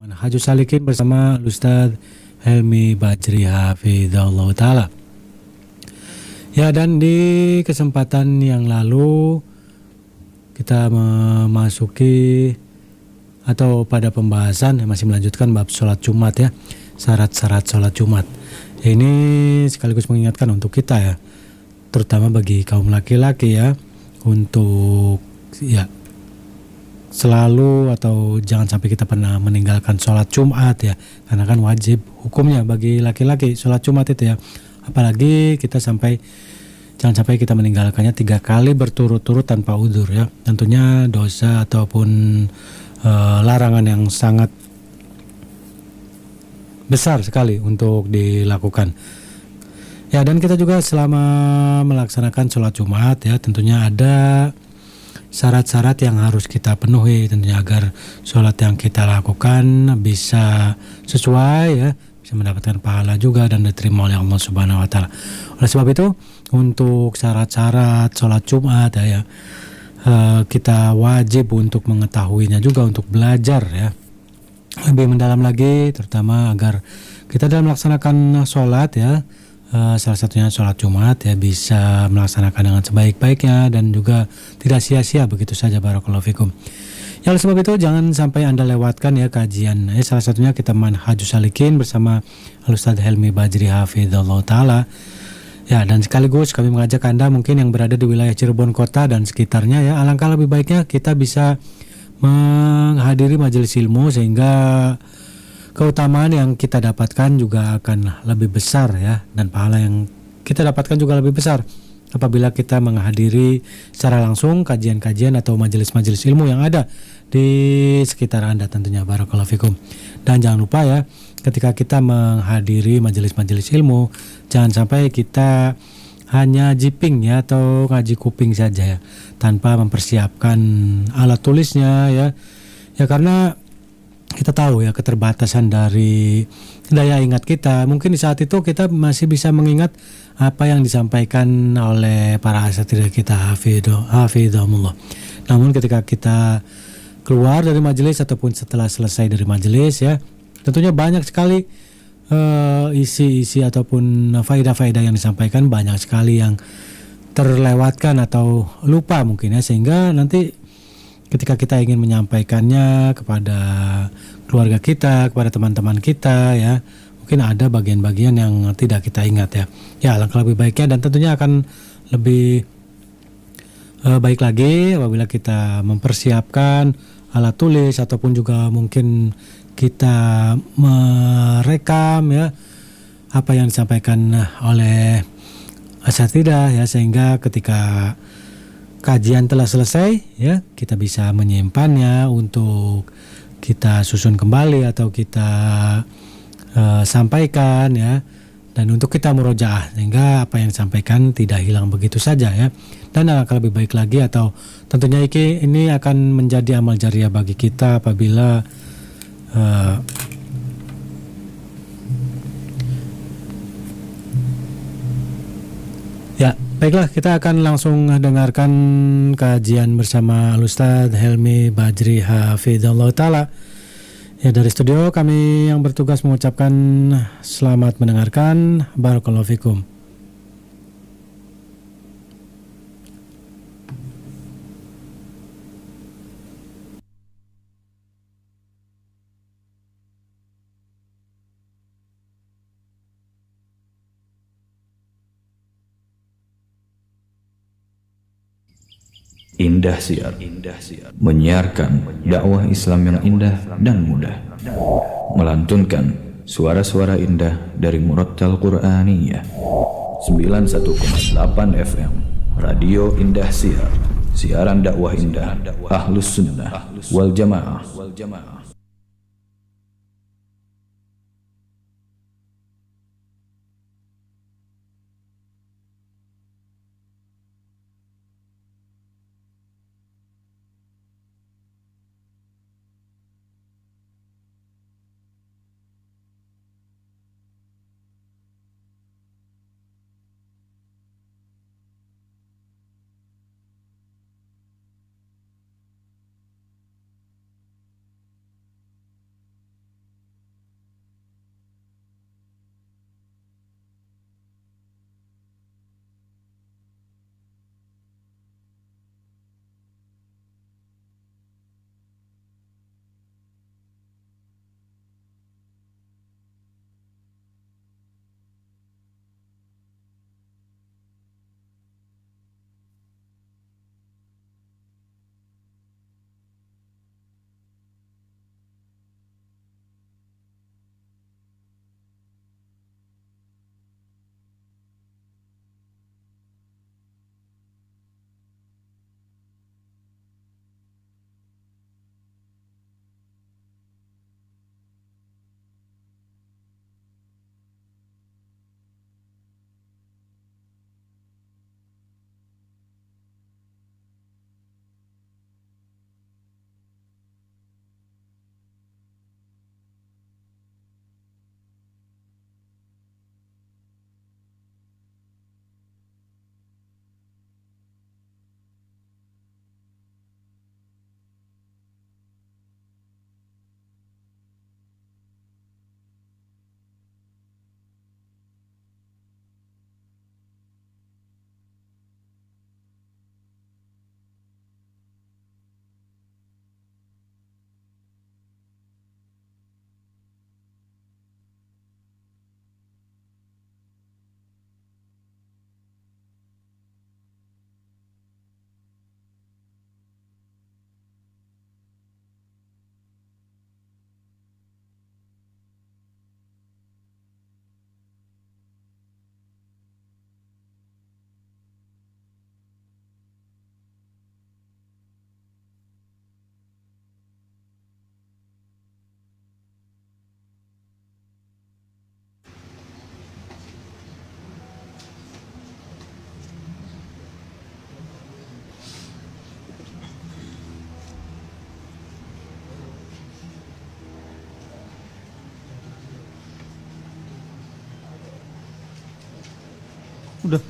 Haju Salikin bersama Ustadz Helmi Badri Hafizahullah Ta'ala. Ya, dan di kesempatan yang lalu kita memasuki atau pada pembahasan masih melanjutkan bab sholat Jumat ya, syarat-syarat sholat Jumat. Ini sekaligus mengingatkan untuk kita ya, terutama bagi kaum laki-laki ya, untuk ya selalu atau jangan sampai kita pernah meninggalkan sholat Jumat ya, karena kan wajib hukumnya bagi laki-laki sholat Jumat itu ya, apalagi kita jangan sampai kita meninggalkannya 3 kali berturut-turut tanpa udzur ya, tentunya dosa ataupun larangan yang sangat besar sekali untuk dilakukan ya. Dan kita juga selama melaksanakan sholat Jumat ya, tentunya ada syarat-syarat yang harus kita penuhi tentunya agar sholat yang kita lakukan bisa sesuai ya, bisa mendapatkan pahala juga dan diterima oleh Allah Subhanahu wa Ta'ala. Oleh sebab itu, untuk syarat-syarat sholat Jumat ya, kita wajib untuk mengetahuinya juga, untuk belajar ya lebih mendalam lagi, terutama agar kita dalam melaksanakan sholat ya, salah satunya sholat Jumat ya, bisa melaksanakan dengan sebaik-baiknya dan juga tidak sia-sia begitu saja. Barakallahu fikum. Ya, oleh sebab itu jangan sampai Anda lewatkan ya kajian. Salah satunya kita Haju Salikin bersama Ustadz Helmi Badri Hafizahullah Ta'ala. Ya, dan sekaligus kami mengajak Anda mungkin yang berada di wilayah Cirebon Kota dan sekitarnya ya, alangkah lebih baiknya kita bisa menghadiri majelis ilmu sehingga keutamaan yang kita dapatkan juga akan lebih besar ya, dan pahala yang kita dapatkan juga lebih besar apabila kita menghadiri secara langsung kajian-kajian atau majelis-majelis ilmu yang ada di sekitar Anda tentunya. Barakallahu fikum. Dan jangan lupa ya, ketika kita menghadiri majelis-majelis ilmu, jangan sampai kita hanya jiping ya atau ngaji kuping saja ya, tanpa mempersiapkan alat tulisnya ya. Ya, karena kita tahu ya keterbatasan dari daya ingat kita. Mungkin di saat itu kita masih bisa mengingat apa yang disampaikan oleh para asatidz kita, hafizahumullah. Namun ketika kita keluar dari majelis ataupun setelah selesai dari majelis ya, tentunya banyak sekali isi-isi ataupun faedah-faedah yang disampaikan, banyak sekali yang terlewatkan atau lupa mungkin ya, sehingga nanti ketika kita ingin menyampaikannya kepada keluarga kita, kepada teman-teman kita ya, mungkin ada bagian-bagian yang tidak kita ingat ya. Ya, alangkah lebih baiknya dan tentunya akan lebih baik lagi apabila kita mempersiapkan alat tulis ataupun juga mungkin kita merekam ya apa yang disampaikan oleh asatidzah ya, sehingga ketika kajian telah selesai ya, kita bisa menyimpannya untuk kita susun kembali atau kita sampaikan ya, dan untuk kita murojaah sehingga apa yang disampaikan tidak hilang begitu saja ya. Dan akan lebih baik lagi, atau tentunya ini akan menjadi amal jariah bagi kita apabila ya, baiklah, kita akan langsung dengarkan kajian bersama Ustadz Helmi Badri Hafizahullah Ta'ala. Ya, dari studio kami yang bertugas mengucapkan selamat mendengarkan. Barakallahu fikum. Indah Siar menyiarkan dakwah Islam yang indah dan mudah, melantunkan suara-suara indah dari Murattal Qur'aniyah. 91,8 FM Radio Indah Siar, siaran dakwah indah Ahlus Sunnah wal Jamaah. Udah.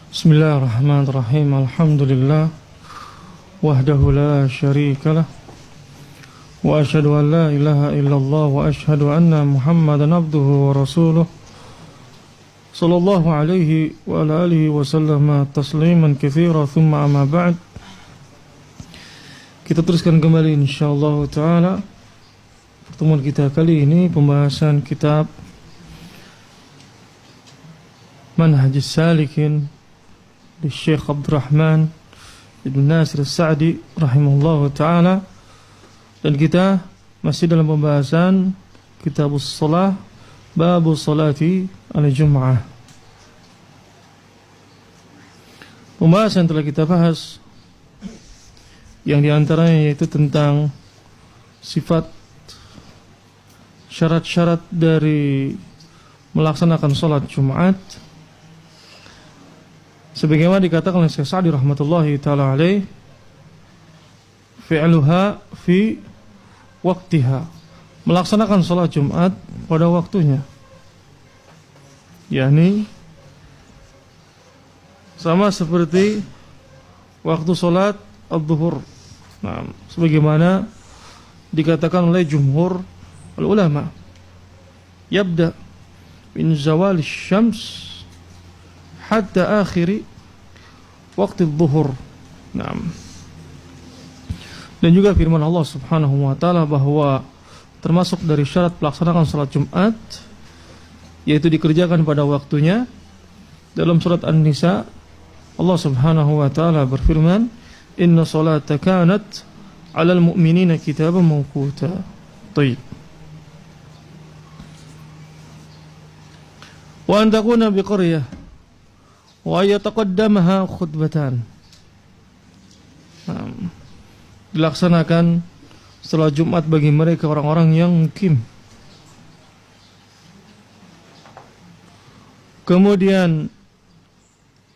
Bismillahirrahmanirrahim. Alhamdulillah wahdahu la syarikalah wa asyhadu an la ilaha illallah wa asyhadu anna Muhammadan abduhu wa rasuluh sallallahu alaihi wa ala alihi wa sallama tasliman katsira thumma amma ba'd. Kita teruskan kembali insyaallah taala pertemuan kita kali ini, pembahasan kitab Manhajus Salikin di Syekh Abdurrahman Ibn Nasir As-Sa'di rahimahullah ta'ala. Dan kita masih dalam pembahasan Kitabus Shalah, Babu Salati al-Jum'ah. Pembahasan yang telah kita bahas yang diantaranya yaitu tentang sifat syarat-syarat dari melaksanakan salat Jumat, sebagaimana dikatakan oleh Syekh Sa'di rahmatullahi ta'ala alaih, fi'luha fi waktiha, melaksanakan salat Jumat pada waktunya, yakni sama seperti waktu salat al-zuhur. Nah, sebagaimana dikatakan oleh jumhur ulama, yabda min zawal syams hatta akhiri waktu zuhur. Naam. Dan juga firman Allah Subhanahu wa taala bahwa termasuk dari syarat pelaksanaan salat Jumat yaitu dikerjakan pada waktunya. Dalam surat An-Nisa Allah Subhanahu wa taala berfirman, "Inna salata kanat 'alal mu'minina kitaban mawquta." Baik. Wa an takuna biqaryah wa yataqaddamaha khutbatan. Dilaksanakan setelah Jumat bagi mereka orang-orang yang mukim. Kemudian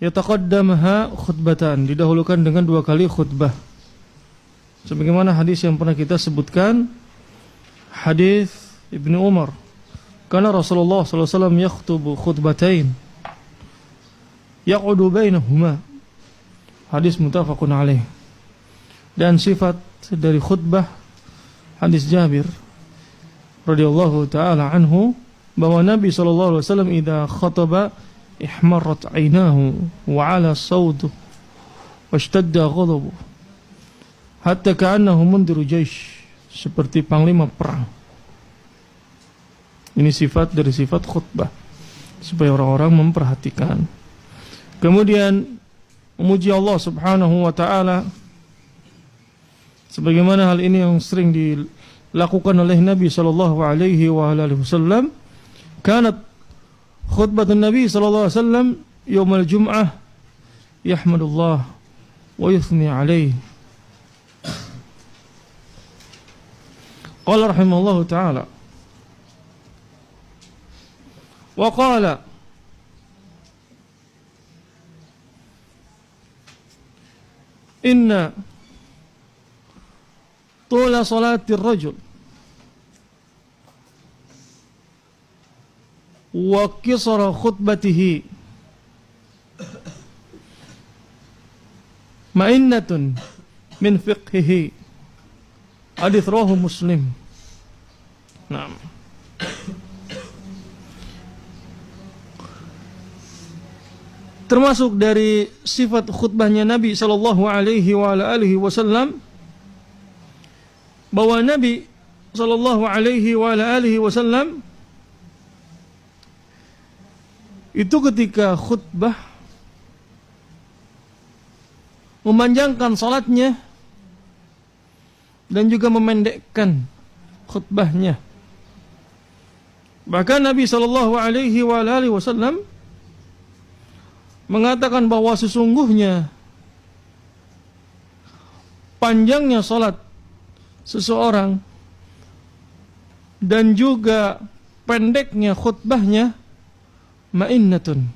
yataqaddamaha khutbatan, didahulukan dengan 2 kali khutbah. Sebagaimana hadis yang pernah kita sebutkan, hadis Ibnu Umar, karena Rasulullah sallallahu alaihi wasallam yakhtubu khutbatain yaqudu bainahuma, hadis muttafaqun alaih. Dan sifat dari khutbah hadis Jabir radhiyallahu taala anhu bahwa Nabi sallallahu alaihi wasallam idza khataba ihmarrat 'ainahu wa 'ala sawtuhu washtadda ghadabuhu hatta ka'annahu mundiru jaysh, seperti panglima perang. Ini sifat dari sifat khutbah, supaya orang-orang memperhatikan. Kemudian memuji Allah Subhanahu wa taala, sebagaimana hal ini yang sering dilakukan oleh Nabi sallallahu alaihi wasallam. Kanat khutbatun Nabi sallallahu alaihi wasallam yaumul jum'ah yahmadullah wa yuthni alaihi. Qala rahimahullahu taala wa qala inna tula salati ar-rajul wa qisara khutbatihi ma'innatun min fiqhihi. Hadis rawahu Muslim. Naam. Termasuk dari sifat khutbahnya Nabi sallallahu alaihi wasallam bahwa Nabi sallallahu alaihi wasallam itu ketika khutbah memanjangkan salatnya dan juga memendekkan khutbahnya. Bahkan Nabi sallallahu alaihi wasallam mengatakan bahwa sesungguhnya panjangnya salat seseorang dan juga pendeknya khutbahnya ma'innatun.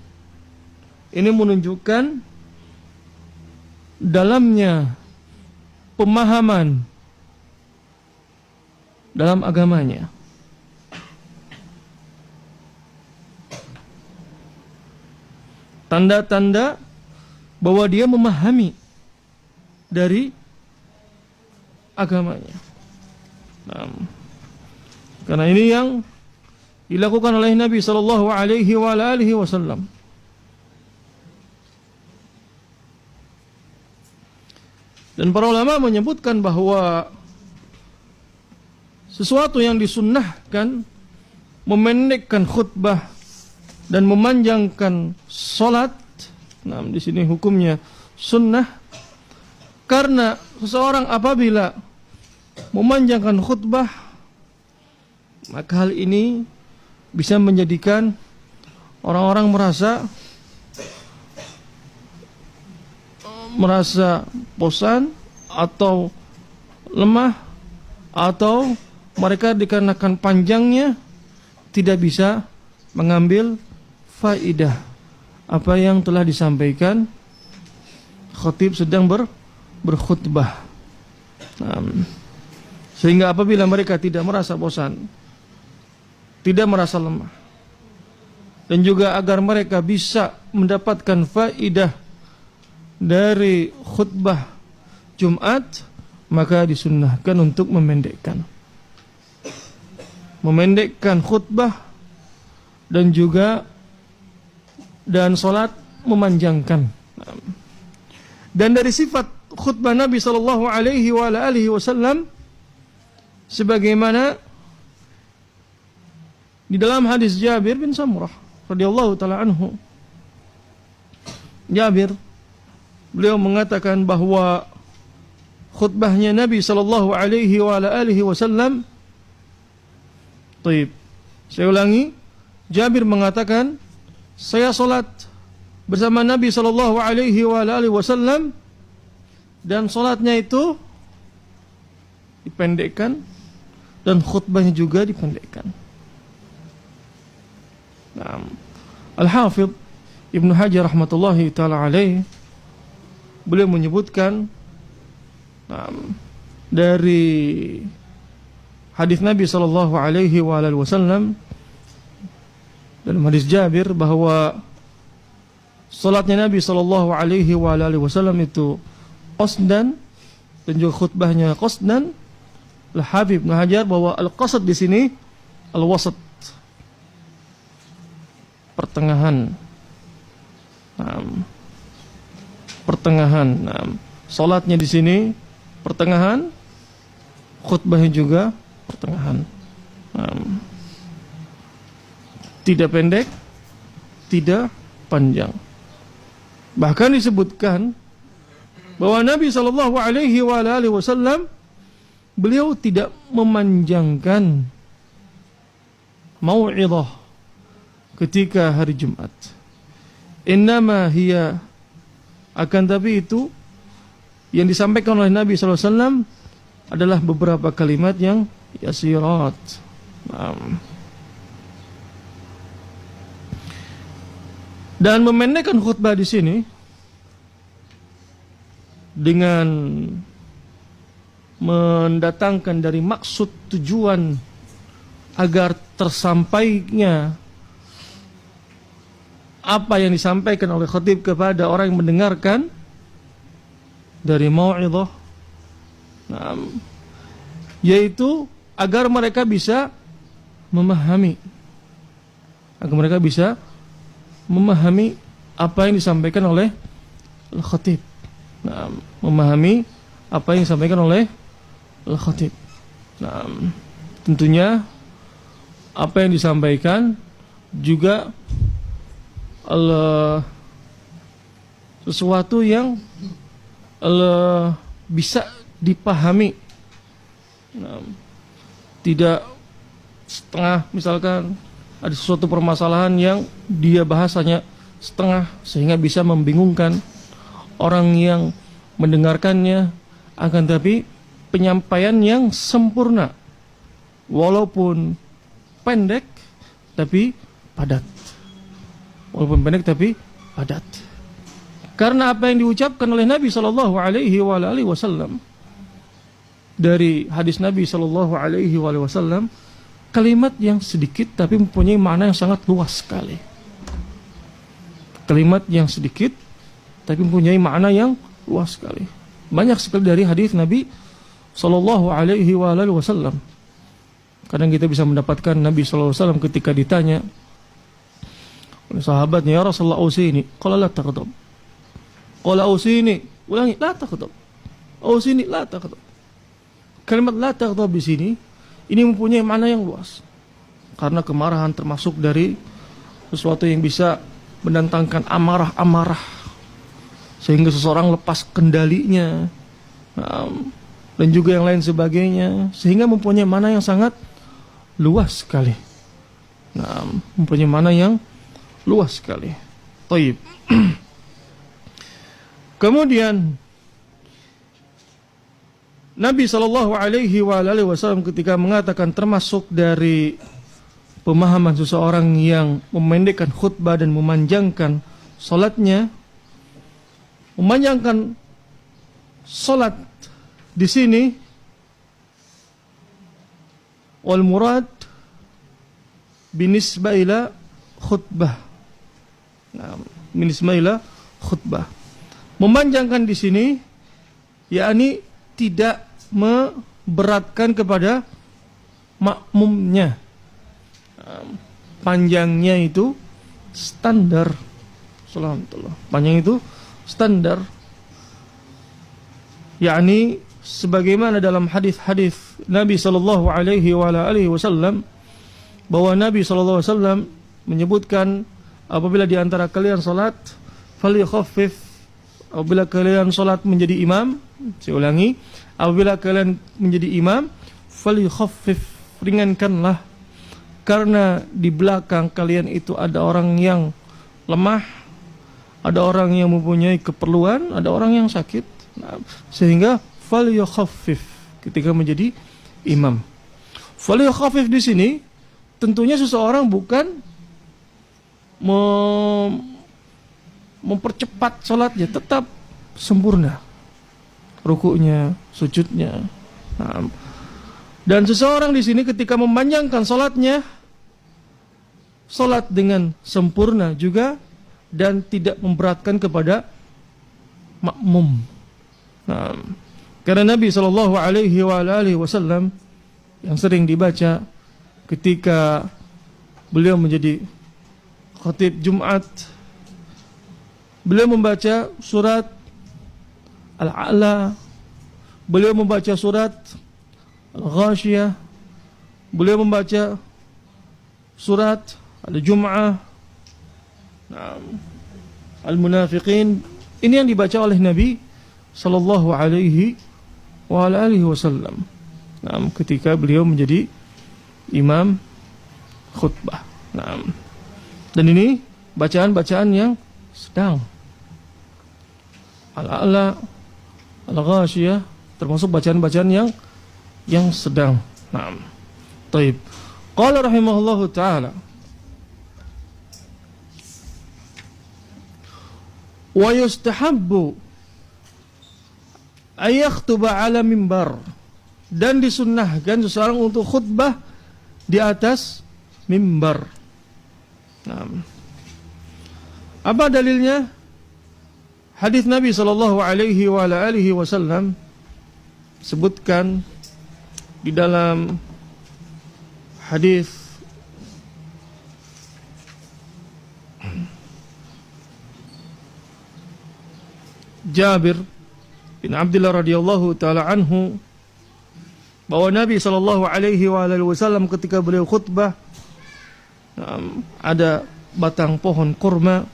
Ini menunjukkan dalamnya pemahaman dalam agamanya. tanda-tanda bahwa dia memahami dari agamanya. Nah, karena ini yang dilakukan oleh Nabi sallallahu alaihi wasallam. Dan para ulama menyebutkan bahwa sesuatu yang disunnahkan, memendekkan khutbah dan memanjangkan salat, nah di sini hukumnya sunnah, karena seseorang apabila memanjangkan khutbah, maka hal ini bisa menjadikan orang-orang merasa bosan atau lemah, atau mereka dikarenakan panjangnya tidak bisa mengambil faidah apa yang telah disampaikan khatib sedang berkhutbah. Sehingga apabila mereka tidak merasa bosan, tidak merasa lemah, dan juga agar mereka bisa mendapatkan faidah dari khutbah Jumat, maka disunnahkan untuk memendekkan khutbah dan juga salat memanjangkan. Dan dari sifat khutbah Nabi sallallahu alaihi wasallam sebagaimana di dalam hadis Jabir bin Samurah radhiyallahu taala anhu. Jabir, beliau mengatakan bahwa khutbahnya Nabi sallallahu alaihi wasallam, saya ulangi, Jabir mengatakan, saya salat bersama Nabi sallallahu alaihi wasallam dan salatnya itu dipendekkan dan khutbahnya juga dipendekkan. Nah, Al-Hafidh Ibnu Hajar rahmatullahi taala alaih, beliau menyebutkan dari hadis Nabi sallallahu alaihi wasallam dalam hadis Jabir bahwa salatnya Nabi sallallahu alaihi wasallam itu qasdan dan juga khutbahnya qasdan. Al-Habib Ibnu Hajar bahwa al-qasd di sini al-wasat, pertengahan. Salatnya di sini pertengahan, khutbahnya juga pertengahan. Tidak pendek, tidak panjang. Bahkan disebutkan bahwa Nabi sallallahu alaihi wasallam beliau tidak memanjangkan mau'idhah ketika hari Jumat. Innama hiya, akan tapi itu yang disampaikan oleh Nabi sallallahu alaihi wasallam adalah beberapa kalimat yang yasirat. Dan memendekkan khutbah di sini dengan mendatangkan dari maksud tujuan agar tersampainya apa yang disampaikan oleh khatib kepada orang yang mendengarkan dari mau'idhah, yaitu agar mereka bisa memahami, apa yang disampaikan oleh al-khatib. Memahami apa yang disampaikan oleh al-khatib. Tentunya apa yang disampaikan juga sesuatu yang bisa dipahami. Tidak setengah, misalkan ada sesuatu permasalahan yang dia bahasanya setengah sehingga bisa membingungkan orang yang mendengarkannya, akan tapi penyampaian yang sempurna walaupun pendek tapi padat. Karena apa yang diucapkan oleh Nabi sallallahu alaihi wasallam dari hadis Nabi sallallahu alaihi wasallam, kalimat yang sedikit tapi mempunyai makna yang sangat luas sekali. kalimat yang sedikit tapi mempunyai makna yang luas sekali. Banyak sekali dari hadis Nabi sallallahu alaihi wasallam. Kadang kita bisa mendapatkan Nabi sallallahu alaihi wasallam ketika ditanya oleh sahabatnya, "Ya Rasulullah, ausini." Qala la taghdab. Qala ausini, ulangi, la taghdab. Ausini, la taghdab. Kalimat la taghdab di sini ini mempunyai makna yang luas. Karena kemarahan termasuk dari sesuatu yang bisa mendatangkan amarah-amarah sehingga seseorang lepas kendalinya, dan juga yang lain sebagainya, sehingga mempunyai makna yang sangat luas sekali. Mempunyai makna yang luas sekali. Taib. Kemudian Nabi sallallahu alaihi wasallam ketika mengatakan termasuk dari pemahaman seseorang yang memendekkan khutbah dan memanjangkan salatnya, memanjangkan salat di sini, wal murad binisbah ila khutbah. Binisbah ila khutbah. Memanjangkan di sini yakni tidak memberatkan kepada makmumnya. Panjangnya itu standar. Alhamdulillah. Panjang itu standar. Yakni sebagaimana dalam hadis-hadis Nabi sallallahu alaihi wasallam bahwa Nabi sallallahu alaihi wasallam menyebutkan apabila di antara kalian salat falyukhaffif, apabila kalian salat menjadi imam, saya ulangi, apabila kalian menjadi imam falyukhaffif, ringankanlah, karena di belakang kalian itu ada orang yang lemah, ada orang yang mempunyai keperluan, ada orang yang sakit. Sehingga falyukhaffif ketika menjadi imam. Falyukhaffif di sini tentunya seseorang bukan mempercepat salatnya, tetap sempurna rukuknya, sujudnya. Dan seseorang di sini ketika memanjangkan salatnya, salat dengan sempurna juga dan tidak memberatkan kepada makmum. Karena Nabi sallallahu alaihi wasallam yang sering dibaca ketika beliau menjadi khatib Jumat, beliau membaca surat Al-A'la, beliau membaca surat Al-Ghashiyah, beliau membaca surat Al-Jum'ah, Al-Munafiqin. Ini yang dibaca oleh Nabi sallallahu alaihi wasallam ketika beliau menjadi imam khutbah. Dan ini bacaan-bacaan yang sedang. Al-A'la, Al-Ghashiyah termasuk bacaan-bacaan yang sedang. Taib. Qala rahimahullahu ta'ala, wa yustahabbu ayakhtuba ala mimbar, dan disunnahkan seseorang untuk khutbah di atas mimbar. Apa dalilnya? Hadis Nabi sallallahu alaihi wasallam sebutkan di dalam hadis Jabir bin Abdullah radhiyallahu taala anhu bahwa Nabi sallallahu alaihi wasallam ketika beliau khutbah ada batang pohon kurma,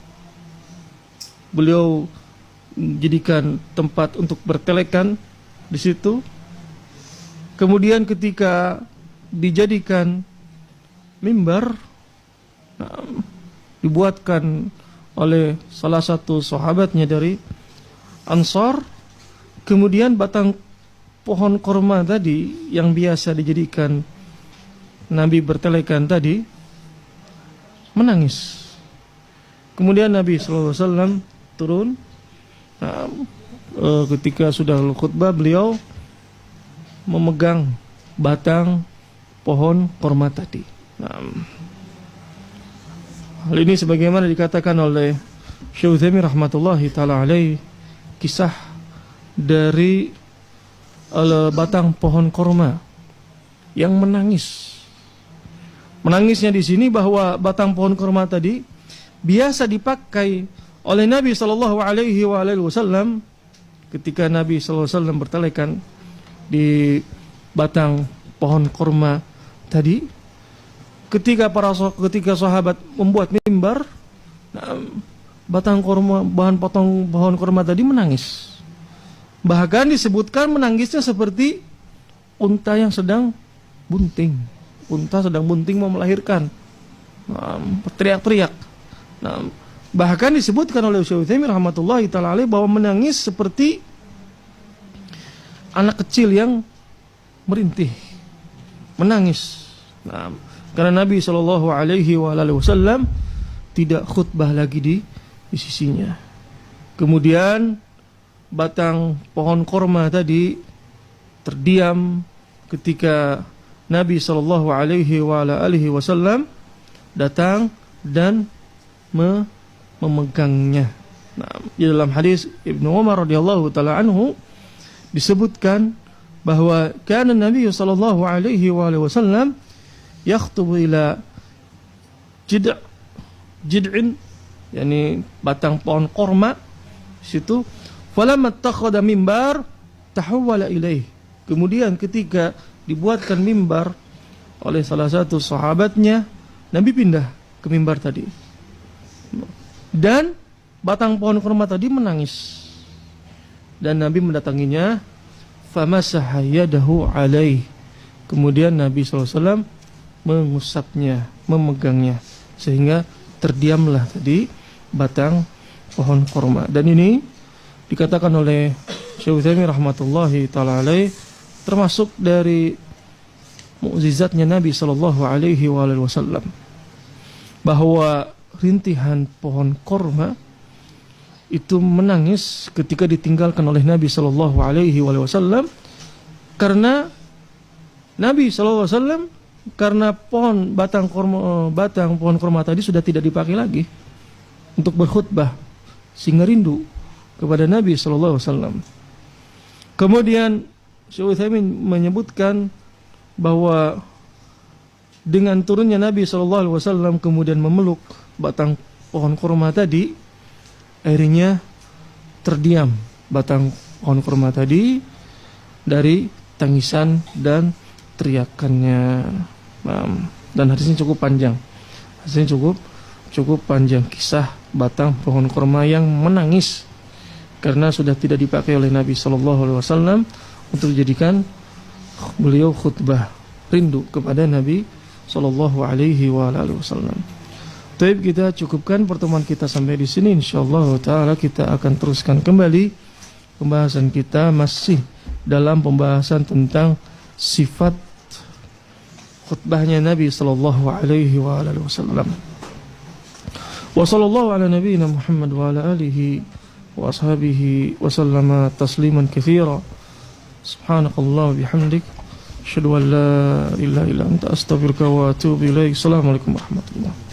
beliau jadikan tempat untuk bertelekan di situ. Kemudian ketika dijadikan mimbar, dibuatkan oleh salah satu sahabatnya dari Ansar, kemudian batang pohon kurma tadi yang biasa dijadikan Nabi bertelekan tadi menangis. Kemudian Nabi SAW turun. Ketika sudah khutbah, beliau memegang batang pohon kurma tadi. Hal ini sebagaimana dikatakan oleh Syekh Utsaimin rahmatullahi taala alaih kisah dari batang pohon korma yang menangis. Menangisnya di sini bahwa batang pohon korma tadi biasa dipakai oleh Nabi sallallahu alaihi wasallam ketika Nabi sallallahu alaihi wasallam bertelekan di batang pohon korma tadi. Ketika sahabat membuat mimbar, batang korma, pohon korma tadi menangis. Bahkan disebutkan menangisnya seperti unta yang sedang bunting. Unta sedang bunting mau melahirkan, teriak-teriak. Bahkan disebutkan oleh Syekh Utsaimin rahmatullahi taala alaih bahwa menangis seperti anak kecil yang merintih, menangis. Karena Nabi Shallallahu Alaihi Wasallam tidak khutbah lagi di sisinya. Kemudian batang pohon korma tadi terdiam ketika Nabi Shallallahu Alaihi Wasallam datang dan memegangnya. Di dalam hadis Ibnu Umar radhiyallahu taala anhu disebutkan bahwa kana Nabi sallallahu alaihi wasallam yakhtubu ila jid'in, yakni batang pohon korma situ, falamma takhadha mimbar tahawwala ilaih. Kemudian ketika dibuatkan mimbar oleh salah satu sahabatnya, Nabi pindah ke mimbar tadi. Dan batang pohon korma tadi menangis. Dan Nabi mendatanginya, famasaha yadahu alaih. Kemudian Nabi SAW mengusapnya, memegangnya, sehingga terdiamlah tadi batang pohon korma. Dan ini dikatakan oleh Syekh Utsaimin rahmatullahi taala alaih termasuk dari mukjizatnya Nabi sallallahu alaihi wasallam, bahwa rintihan pohon korma itu menangis ketika ditinggalkan oleh Nabi sallallahu alaihi wasallam, karena Nabi sallallahu alaihi wasallam, karena batang pohon korma tadi sudah tidak dipakai lagi untuk berkhutbah, sehingga rindu kepada Nabi sallallahu alaihi wasallam. Kemudian Syekh Utsaimin menyebutkan bahwa dengan turunnya Nabi sallallahu alaihi wasallam kemudian memeluk batang pohon korma tadi, akhirnya terdiam batang pohon korma tadi dari tangisan dan teriakannya. Dan hadisnya cukup panjang. Hadisnya cukup panjang, kisah batang pohon korma yang menangis karena sudah tidak dipakai oleh Nabi sallallahu alaihi wasallam untuk dijadikan beliau khutbah, rindu kepada Nabi sallallahu alaihi wasallam. Baik, kita cukupkan pertemuan kita sampai di sini. Insyaallah taala kita akan teruskan kembali pembahasan kita masih dalam pembahasan tentang sifat khutbahnya Nabi sallallahu alaihi wasallam. Wa sallallahu ala nabiyyina Muhammad wa ala alihi wa ashabihi wa sallama tasliman katsira. Subhanakallah bihamdik, asyhadu an la ilaha illa anta astaghfiruka wa atubu ilaik. Assalamualaikum warahmatullahi wabarakatuh.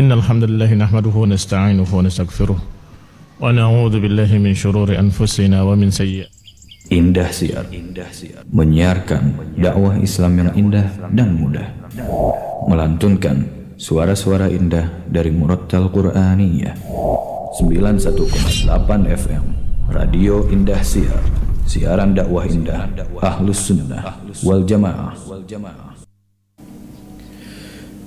Innal hamdalillah nahmaduhu wa nasta'inuhu wa nastaghfiruh wa na'udzu billahi min shururi anfusina wa min sayyi'ati. Indah Siar menyiarkan dakwah Islam yang indah dan mudah, melantunkan suara-suara indah dari Murattal Qur'aniyah. 91,8 FM Radio Indah Siar, siaran dakwah indah Ahlus Sunnah wal Jamaah.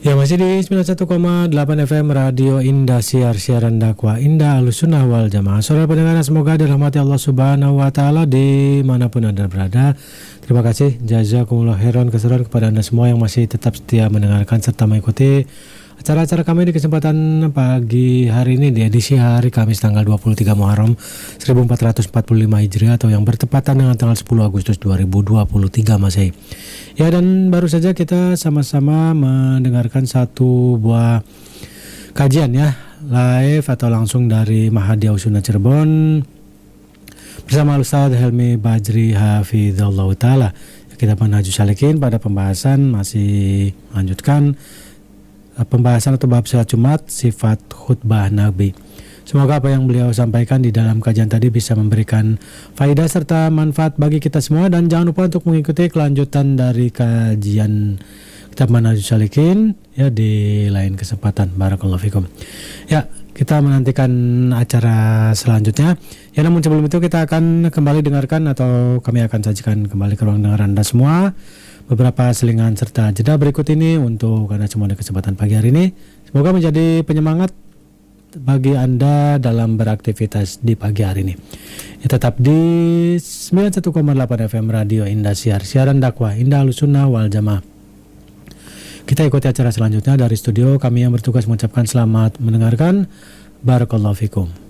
Ya, masih di 91,8 FM Radio Indah Siar, siaran dakwah indah Ahlus Sunnah wal Jamaah. Saudara pendengar, semoga dirahmati Allah Subhanahu wa taala dimanapun Anda berada. Terima kasih jazakumullah khairan keseruan kepada Anda semua yang masih tetap setia mendengarkan serta mengikuti acara-acara kami di kesempatan pagi hari ini, di edisi hari Kamis tanggal 23 Muharram 1445 Hijriah atau yang bertepatan dengan tanggal 10 Agustus 2023 Masehi. Ya, dan baru saja kita sama-sama mendengarkan satu buah kajian ya, live atau langsung dari Mahadi Sunnah Cirebon bersama Ustaz Helmi Bajri Hafizallahu Ta'ala. Kita Manhajus Salikin pada pembahasan masih melanjutkan pembahasan atau bab salat Jumat, sifat khutbah Nabi. Semoga apa yang beliau sampaikan di dalam kajian tadi bisa memberikan faedah serta manfaat bagi kita semua, dan jangan lupa untuk mengikuti kelanjutan dari kajian Kitab Manhajus Salikin ya di lain kesempatan. Barakallahu fikum. Ya, kita menantikan acara selanjutnya. Ya, namun sebelum itu kita akan kembali dengarkan atau kami akan sajikan kembali ke ruang dengar Anda semua beberapa selingan serta jeda berikut ini untuk Anda semua di kesempatan pagi hari ini. Semoga menjadi penyemangat bagi Anda dalam beraktivitas di pagi hari ini. Ya, tetap di 91,8 FM Radio Indah Siar, siaran dakwah Indah Ahlussunnah wal Jamaah. Kita ikuti acara selanjutnya dari studio. Kami yang bertugas mengucapkan selamat mendengarkan. Barakallahu fikum.